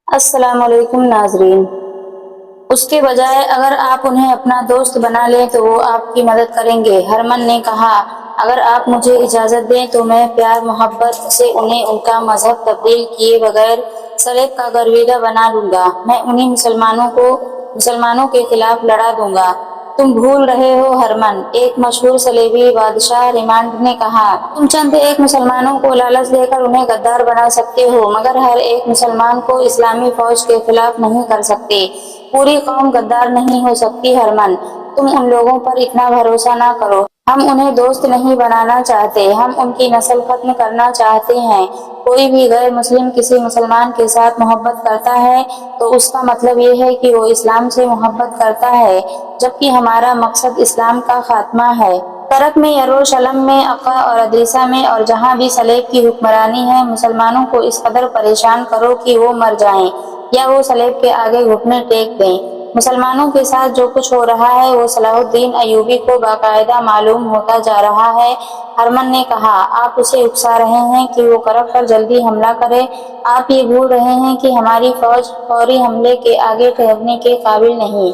السلام علیکم ناظرین۔ اس کے بجائے اگر آپ انہیں اپنا دوست بنا لیں تو وہ آپ کی مدد کریں گے۔ ہرمن نے کہا، اگر آپ مجھے اجازت دیں تو میں پیار محبت سے انہیں ان کا مذہب تبدیل کیے بغیر صلیب کا گرویدہ بنا لوں گا۔ میں انہیں مسلمانوں کے خلاف لڑا دوں گا۔ تم بھول رہے ہو ہرمن، ایک مشہور صلیبی بادشاہ ریمانڈ نے کہا۔ تم چند ایک مسلمانوں کو لالچ دے کر انہیں غدار بنا سکتے ہو، مگر ہر ایک مسلمان کو اسلامی فوج کے خلاف نہیں کر سکتے۔ پوری قوم غدار نہیں ہو سکتی ہرمن، تم ان لوگوں پر اتنا بھروسہ نہ کرو۔ ہم انہیں دوست نہیں بنانا چاہتے، ہم ان کی نسل ختم کرنا چاہتے ہیں۔ کوئی بھی غیر مسلم کسی مسلمان کے ساتھ محبت کرتا ہے تو اس کا مطلب یہ ہے کہ وہ اسلام سے محبت کرتا ہے، جبکہ ہمارا مقصد اسلام کا خاتمہ ہے۔ ترک میں، یروشلم میں، عقا اور ادریسہ میں اور جہاں بھی صلیب کی حکمرانی ہے، مسلمانوں کو اس قدر پریشان کرو کہ وہ مر جائیں یا وہ صلیب کے آگے گھٹنے ٹیک دیں۔ مسلمانوں کے ساتھ جو کچھ ہو رہا ہے وہ صلاح الدین ایوبی کو باقاعدہ معلوم ہوتا جا رہا ہے۔ ہرمن نے کہا، آپ اسے اکسا رہے ہیں کہ وہ کرب پر جلدی حملہ کرے۔ آپ یہ بھول رہے ہیں کہ ہماری فوج فوری حملے کے آگے ٹھہرنے کے قابل نہیں۔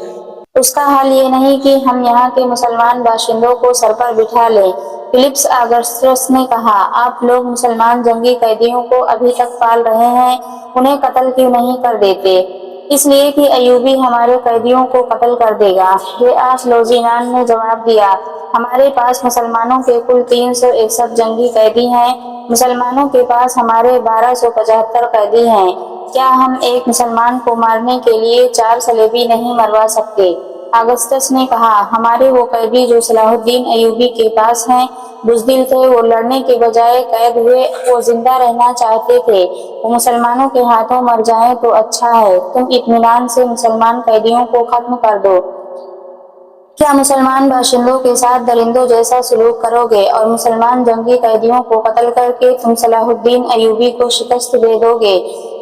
اس کا حل یہ نہیں کہ ہم یہاں کے مسلمان باشندوں کو سر پر بٹھا لیں۔ فلپس آگسٹس نے کہا، آپ لوگ مسلمان جنگی قیدیوں کو ابھی تک پال رہے ہیں، انہیں قتل کیوں نہیں کر دیتے؟ اس لیے کہ ایوبی ہمارے قیدیوں کو قتل کر دے گا۔ ریاس لوزینان نے جواب دیا، ہمارے پاس مسلمانوں کے کل 361 جنگی قیدی ہیں، مسلمانوں کے پاس ہمارے 1275 قیدی ہیں۔ کیا ہم ایک مسلمان کو مارنے کے لیے 4 صلیبی نہیں مروا سکتے؟ آگسٹس نے کہا، ہمارے وہ قیدی جو صلاح الدین ایوبی کے پاس ہیں بزدل تھے، وہ لڑنے کے بجائے قید ہوئے، وہ زندہ رہنا چاہتے تھے۔ وہ مسلمانوں کے ہاتھوں مر جائیں تو اچھا ہے۔ تم اطمینان سے مسلمان قیدیوں کو ختم کر دو۔ کیا مسلمان باشندوں کے ساتھ درندوں جیسا سلوک کرو گے اور مسلمان جنگی قیدیوں کو قتل کر کے تم صلاح الدین ایوبی کو شکست دے دو گے؟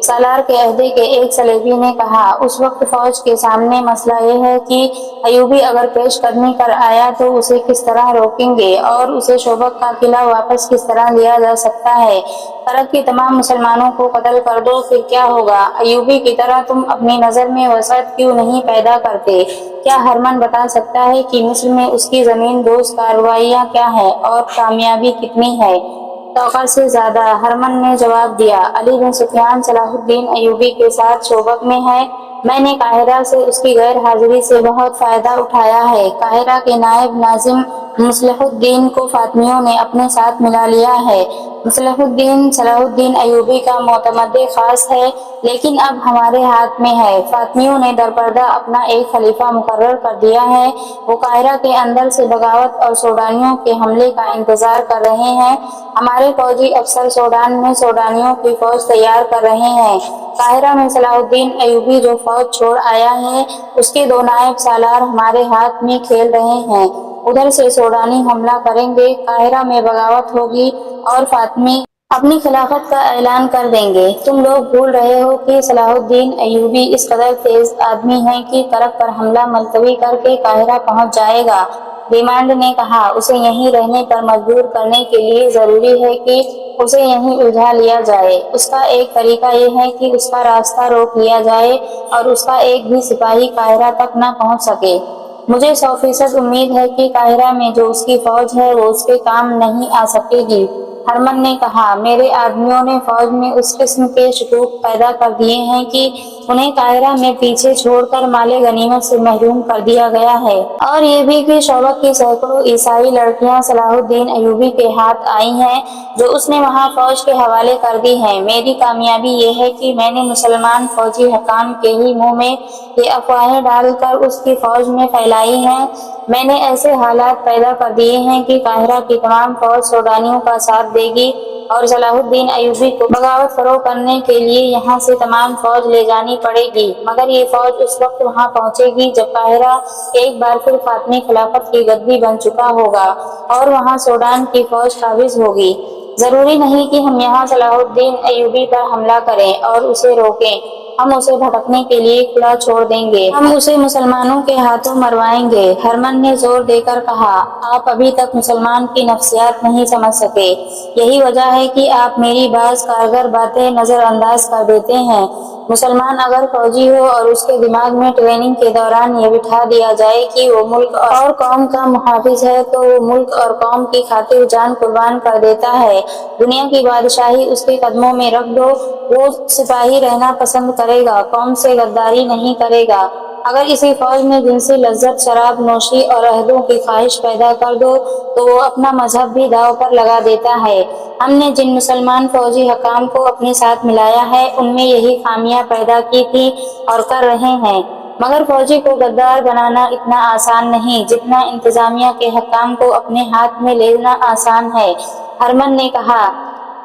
سالار کے عہدے کے ایک صلیبی نے کہا، اس وقت فوج کے سامنے مسئلہ یہ ہے کہ ایوبی اگر پیش قدمی کر آیا تو اسے کس طرح روکیں گے اور اسے شوبک کا قلعہ واپس کس طرح لیا جا سکتا ہے؟ ترک کے تمام مسلمانوں کو قتل کر دو، پھر کیا ہوگا؟ ایوبی کی طرح تم اپنی نظر میں وسعت کیوں نہیں پیدا کرتے؟ کیا ہرمن بتا سکتا ہے کہ مصر میں اس کی زمین دوز کارروائیاں کیا ہیں اور کامیابی کتنی ہے؟ توقع سے زیادہ، ہرمن نے جواب دیا۔ علی بن سفیان صلاح الدین ایوبی کے ساتھ شوبک میں ہے۔ میں نے قاہرہ سے اس کی غیر حاضری سے بہت فائدہ اٹھایا ہے۔ قاہرہ کے نائب ناظم مصلح الدین کو فاطمیوں نے اپنے ساتھ ملا لیا ہے۔ مصلح الدین صلاح الدین ایوبی کا معتمد خاص ہے، لیکن اب ہمارے ہاتھ میں ہے۔ فاطمیوں نے درپردہ اپنا ایک خلیفہ مقرر کر دیا ہے۔ وہ قاہرہ کے اندر سے بغاوت اور سوڈانیوں کے حملے کا انتظار کر رہے ہیں۔ ہمارے فوجی افسر سوڈان میں سوڈانیوں کی فوج تیار کر رہے ہیں۔ قاہرہ میں صلاح الدین ایوبی جو فوج چھوڑ آیا ہے، اس کے 2 نائب سالار ہمارے ہاتھ میں کھیل رہے ہیں۔ ادھر سے سوڈانی حملہ کریں گے، قاہرہ میں بغاوت ہوگی اور فاطمی اپنی خلافت کا اعلان کر دیں گے۔ تم لوگ بھول رہے ہو کہ صلاح الدین ایوبی اس قدر تیز آدمی ہے کہ ترک پر حملہ ملتوی کر کے قاہرہ پہنچ جائے گا۔ ریمانڈ نے کہا، اسے یہیں رہنے پر مجبور کرنے کے لیے ضروری ہے کہ اسے یہیں الجھا لیا جائے۔ اس کا ایک طریقہ یہ ہے کہ اس کا راستہ روک لیا جائے اور اس کا ایک بھی سپاہی قاہرہ تک نہ پہنچ سکے۔ مجھے 100% امید ہے کہ قاہرہ میں جو اس کی فوج ہے وہ اس کے کام نہیں آ سکے گی۔ ہرمن نے کہا، میرے آدمیوں نے فوج میں اس قسم کے شکوک پیدا کر دیے ہیں کہ انہیں قاہرہ میں پیچھے چھوڑ کر مال غنیمت سے محروم کر دیا گیا ہے، اور یہ بھی کہ شوبک کی سینکڑوں عیسائی لڑکیاں صلاح الدین ایوبی کے ہاتھ آئی ہیں جو اس نے وہاں فوج کے حوالے کر دی ہیں۔ میری کامیابی یہ ہے کہ میں نے مسلمان فوجی حکام کے ہی منہ میں یہ افواہیں ڈال کر اس کی فوج میں پھیلائی ہیں۔ میں نے ایسے حالات پیدا کر دیے ہیں کہ قاہرہ کی تمام فوج سوڈانیوں کا ساتھ دے گی اور صلاح الدین ایوبی کو بغاوت فروغ کرنے کے لیے یہاں سے تمام فوج لے جانی پڑے گی، مگر یہ فوج اس وقت وہاں پہنچے گی جب قاہرہ ایک بار پھر فاطمی خلافت کی گدی بن چکا ہوگا اور وہاں سوڈان کی فوج قابض ہوگی۔ ضروری نہیں کہ ہم یہاں صلاح الدین ایوبی پر حملہ کریں اور اسے روکیں، ہم اسے بھٹکنے کے لیے کھلا چھوڑ دیں گے، ہم اسے مسلمانوں کے ہاتھوں مروائیں گے۔ ہرمن نے زور دے کر کہا، آپ ابھی تک مسلمان کی نفسیات نہیں سمجھ سکے، یہی وجہ ہے کہ آپ میری بعض کارگر باتیں نظر انداز کر دیتے ہیں۔ مسلمان اگر فوجی ہو اور اس کے دماغ میں ٹریننگ کے دوران یہ بٹھا دیا جائے کہ وہ ملک اور قوم کا محافظ ہے تو وہ ملک اور قوم کی خاطر جان قربان کر دیتا ہے۔ دنیا کی بادشاہی اس کے قدموں میں رکھ دو، وہ سپاہی رہنا پسند کرے گا، قوم سے غداری نہیں کرے گا۔ اگر اسی فوج میں جنسی لذت، شراب نوشی اور عہدوں کی خواہش پیدا کر دو تو وہ اپنا مذہب بھی داؤ پر لگا دیتا ہے۔ ہم نے جن مسلمان فوجی حکام کو اپنے ساتھ ملایا ہے ان میں یہی خامیاں پیدا کی تھی اور کر رہے ہیں، مگر فوجی کو غدار بنانا اتنا آسان نہیں جتنا انتظامیہ کے حکام کو اپنے ہاتھ میں لینا آسان ہے۔ ہرمن نے کہا،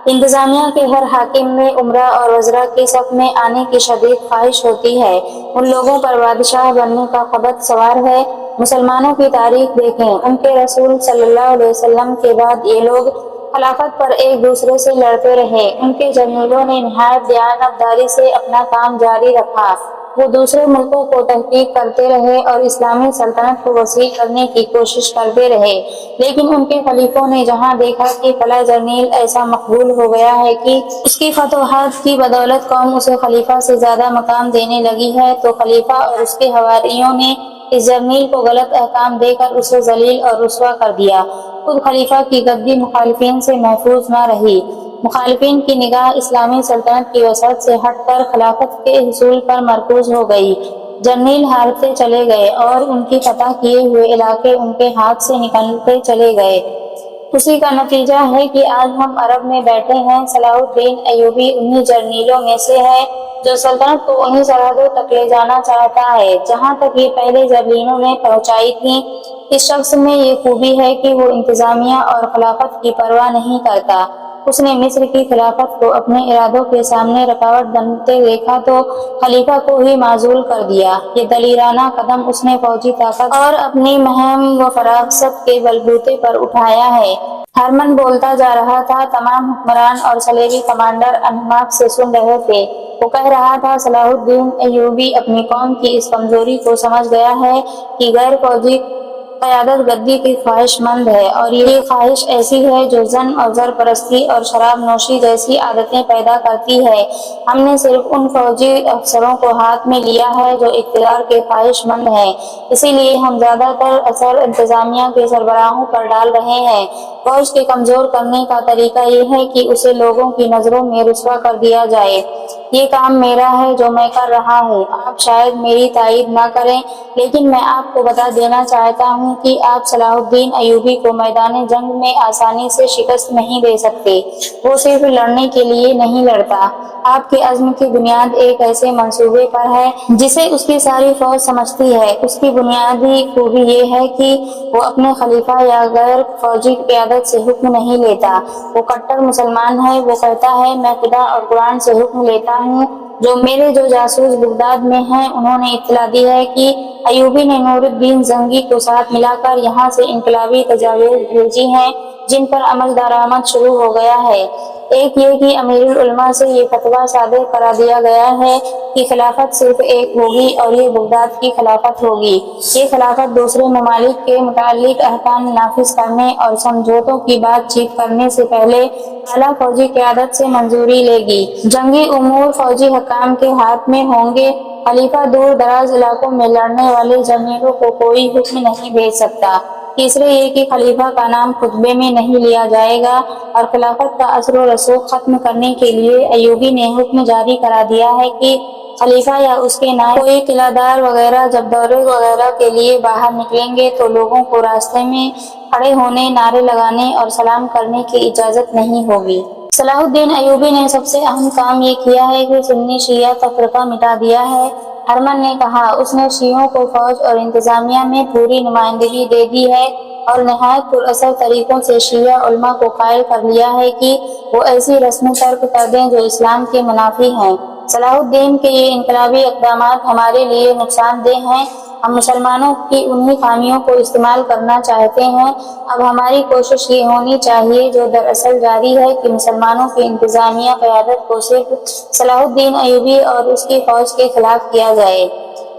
انتظامیہ کے ہر حاکم میں امرا اور وزراء کے صف میں آنے کی شدید خواہش ہوتی ہے، ان لوگوں پر بادشاہ بننے کا خبت سوار ہے۔ مسلمانوں کی تاریخ دیکھیں، ان کے رسول صلی اللہ علیہ وسلم کے بعد یہ لوگ خلافت پر ایک دوسرے سے لڑتے رہے، ان کے جرنیلوں نے نہایت دیانتداری سے اپنا کام جاری رکھا، وہ دوسرے ملکوں کو تحقیق کرتے رہے اور اسلامی سلطنت کو وسیع کرنے کی کوشش کرتے رہے، لیکن ان کے خلیفوں نے جہاں دیکھا کہ فلاں جرنیل ایسا مقبول ہو گیا ہے کہ اس کی فتوحات کی بدولت قوم اسے خلیفہ سے زیادہ مقام دینے لگی ہے، تو خلیفہ اور اس کے حواریوں نے اس جرنیل کو غلط احکام دے کر اسے ذلیل اور رسوا کر دیا۔ خود خلیفہ کی گدی مخالفین سے محفوظ نہ رہی، مخالفین کی نگاہ اسلامی سلطنت کی وسعت سے ہٹ کر خلافت کے حصول پر مرکوز ہو گئی، جرنیل ہارتے چلے گئے اور ان کی فتح کیے ہوئے علاقے ان کے ہاتھ سے نکلتے چلے گئے۔ اسی کا نتیجہ ہے کہ آج ہم عرب میں بیٹھے ہیں۔ صلاح الدین ایوبی انہی جرنیلوں میں سے ہے جو سلطنت کو انہی سرحدوں تک لے جانا چاہتا ہے جہاں تک یہ پہلے جرنیلوں نے پہنچائی تھی۔ اس شخص میں یہ خوبی ہے کہ وہ انتظامیہ اور خلافت کی پرواہ نہیں کرتا۔ اس نے مصر کی خلافت کو اپنے ارادوں کے سامنے رکاوٹ بنتے دیکھا تو خلیفہ کو ہی معزول کر دیا۔ یہ دلیرانہ قدم اس نے فوجی طاقت اور اپنی مہم و فراست کے بلبوتے پر اٹھایا ہے۔ ہرمن بولتا جا رہا تھا، تمام حکمران اور صلیبی کمانڈر انہماک سے سن رہے تھے۔ وہ کہہ رہا تھا، صلاح الدین ایوبی اپنی قوم کی اس کمزوری کو سمجھ گیا ہے کہ غیر فوجی قیادت گدی کی خواہش مند ہے، اور یہ خواہش ایسی ہے جو زن اور زر پرستی اور شراب نوشی جیسی عادتیں پیدا کرتی ہے۔ ہم نے صرف ان فوجی افسروں کو ہاتھ میں لیا ہے جو اقتدار کے خواہش مند ہیں، اسی لیے ہم زیادہ تر اثر انتظامیہ کے سربراہوں پر ڈال رہے ہیں۔ فوج کے کمزور کرنے کا طریقہ یہ ہے کہ اسے لوگوں کی نظروں میں رسوا کر دیا جائے۔ یہ کام میرا ہے جو میں کر رہا ہوں، آپ شاید میری تائید نہ کریں، لیکن میں آپ کو بتا دینا چاہتا ہوں کہ آپ صلاح الدین ایوبی کو میدان جنگ میں آسانی سے شکست نہیں دے سکتے۔ وہ صرف لڑنے کے لیے نہیں لڑتا، آپ کے عزم کی بنیاد ایک ایسے منصوبے پر ہے جسے اس کی ساری فوج سمجھتی ہے۔ اس کی بنیادی خوبی یہ ہے کہ وہ اپنے خلیفہ یا غیر فوجی قیادت سے حکم نہیں لیتا، وہ کٹر مسلمان ہے۔ وہ کہتا ہے، میں خدا اور قرآن سے حکم لیتا ہوں۔ میرے جو جاسوس بغداد میں ہیں انہوں نے اطلاع دی ہے کہ ایوبی نے نور الدین زنگی کو ساتھ ملا کر یہاں سے انقلابی تجاویز بھیجی ہیں جن پر عمل درآمد شروع ہو گیا ہے۔ ایک یہ کہ امیر العلماء سے یہ فتویٰ صادر کرا دیا گیا ہے کہ خلافت صرف ایک ہوگی اور یہ بغداد کی خلافت ہوگی۔ یہ خلافت دوسرے ممالک کے متعلق احکام نافذ کرنے اور سمجھوتوں کی بات چیت کرنے سے پہلے اعلیٰ فوجی قیادت سے منظوری لے گی۔ جنگی امور فوجی حکام کے ہاتھ میں ہوں گے۔ خلیفہ دور دراز علاقوں میں لڑنے والے جرنیلوں کو کوئی حکم نہیں بھیج سکتا۔ تیسرے یہ کہ خلیفہ کا نام خطبے میں نہیں لیا جائے گا، اور خلافت کا اثر و رسوخ ختم کرنے کے لیے ایوبی نے حکم جاری کرا دیا ہے کہ خلیفہ یا اس کے نائب کوئی قلعہ دار وغیرہ جب دورے وغیرہ کے لیے باہر نکلیں گے تو لوگوں کو راستے میں کھڑے ہونے، نعرے لگانے اور سلام کرنے کی اجازت نہیں ہوگی۔ صلاح الدین ایوبی نے سب سے اہم کام یہ کیا ہے کہ سنی شیعہ تفرقہ مٹا دیا ہے۔ ہرمن نے کہا، اس نے شیعوں کو فوج اور انتظامیہ میں پوری نمائندگی دے دی ہے اور نہایت پر اثر طریقوں سے شیعہ علماء کو قائل کر لیا ہے کہ وہ ایسی رسمیں ترک کر دیں جو اسلام کے منافی ہیں۔ صلاح الدین کے یہ انقلابی اقدامات ہمارے لیے نقصان دہ ہیں۔ ہم مسلمانوں کی انہی خامیوں کو استعمال کرنا چاہتے ہیں۔ اب ہماری کوشش یہ ہونی چاہیے جو دراصل جاری ہے کہ مسلمانوں کی انتظامیہ قیادت کو صرف صلاح الدین ایوبی اور اس کی فوج کے خلاف کیا جائے،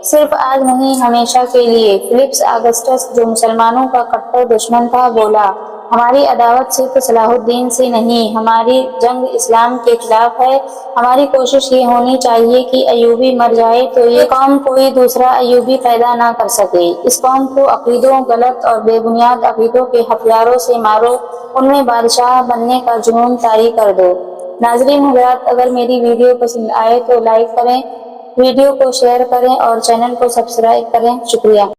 صرف آج نہیں ہمیشہ کے لیے۔ فلپس آگسٹس جو مسلمانوں کا کٹر دشمن تھا بولا، ہماری عداوت صرف صلاح الدین سے نہیں، ہماری جنگ اسلام کے خلاف ہے۔ ہماری کوشش یہ ہونی چاہیے کہ ایوبی مر جائے تو یہ قوم کوئی دوسرا ایوبی پیدا نہ کر سکے۔ اس قوم کو عقیدوں، غلط اور بے بنیاد عقیدوں کے ہتھیاروں سے مارو، ان میں بادشاہ بننے کا جنون طاری کر دو۔ ناظرین حضرات، اگر میری ویڈیو پسند آئے تو لائک کریں، ویڈیو کو شیئر کریں اور چینل کو سبسکرائب کریں۔ شکریہ۔